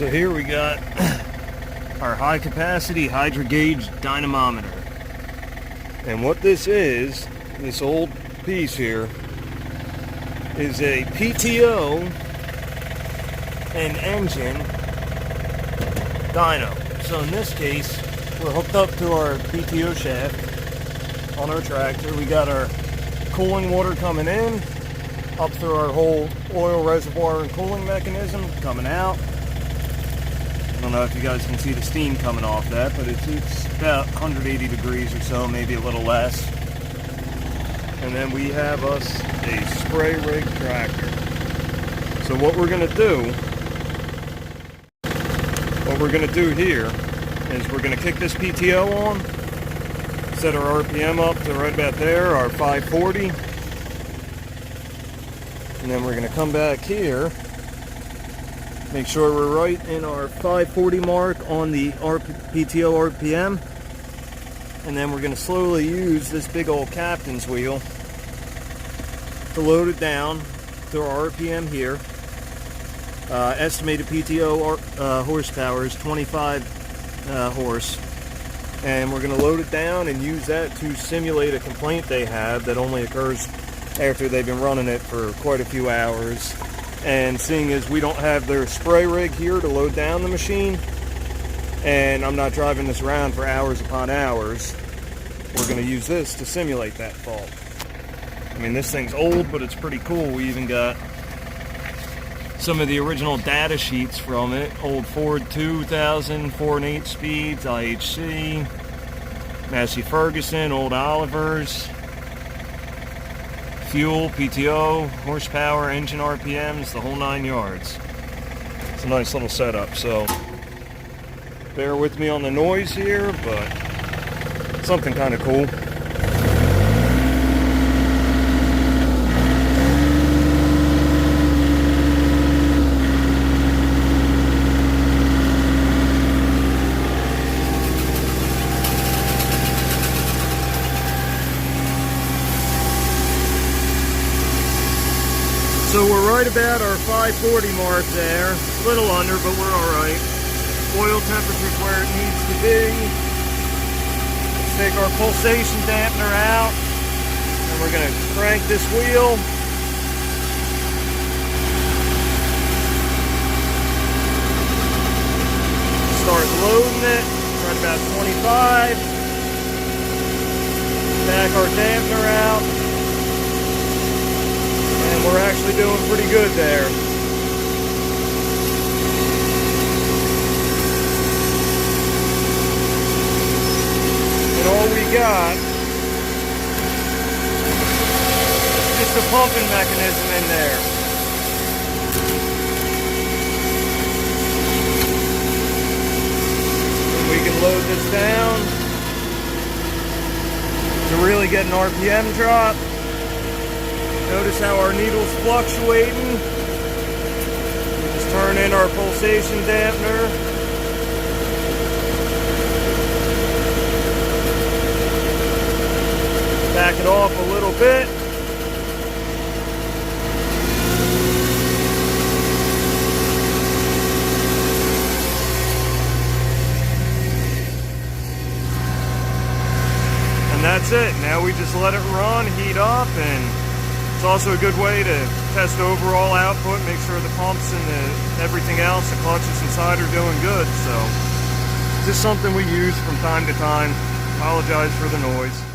So here we got our high capacity hydro gauge dynamometer. And what this is, this old piece here, is a PTO and engine dyno. So in this case, we're hooked up to our PTO shaft on our tractor. We got our cooling water coming in, up through our whole oil reservoir and cooling mechanism, coming out. I don't know if you guys can see the steam coming off that, but it's about 180 degrees or so, maybe a little less. And then we have us a spray rig tractor. So what we're gonna do here is we're gonna kick this PTO on, set our RPM up to right about there, our 540. And then we're gonna come back here, make sure we're right in our 540 mark on the PTO RPM. And then we're going to slowly use this big old captain's wheel to load it down to our RPM here. Estimated PTO horsepower is 25 horse. And we're going to load it down and use that to simulate a complaint they have that only occurs after they've been running it for quite a few hours. And seeing as we don't have their spray rig here to load down the machine, and I'm not driving this around for hours upon hours, we're going to use this to simulate that fault. I mean, this thing's old, but it's pretty cool. We even got some of the original data sheets from it. Old Ford 2000, 4 and 8 speeds, IHC, Massey Ferguson, old Olivers, fuel, PTO, horsepower, engine RPMs, the whole 9 yards. It's a nice little setup, so bear with me on the noise here, but something kind of cool. So we're right about our 540 mark there. A little under, but we're all right. Oil temperature's where it needs to be. Let's take our pulsation dampener out, and we're gonna crank this wheel. Start loading it, right about 25. Back our dampener out. And we're actually doing pretty good there. And all we got is just a pumping mechanism in there. And we can load this down to really get an RPM drop. Notice how our needle's fluctuating. We just turn in our pulsation dampener. Back it off a little bit. And that's it. Now we just let it run, heat up, and it's also a good way to test overall output, make sure the pumps and everything else, the clutches inside are doing good. So just something we use from time to time. Apologize for the noise.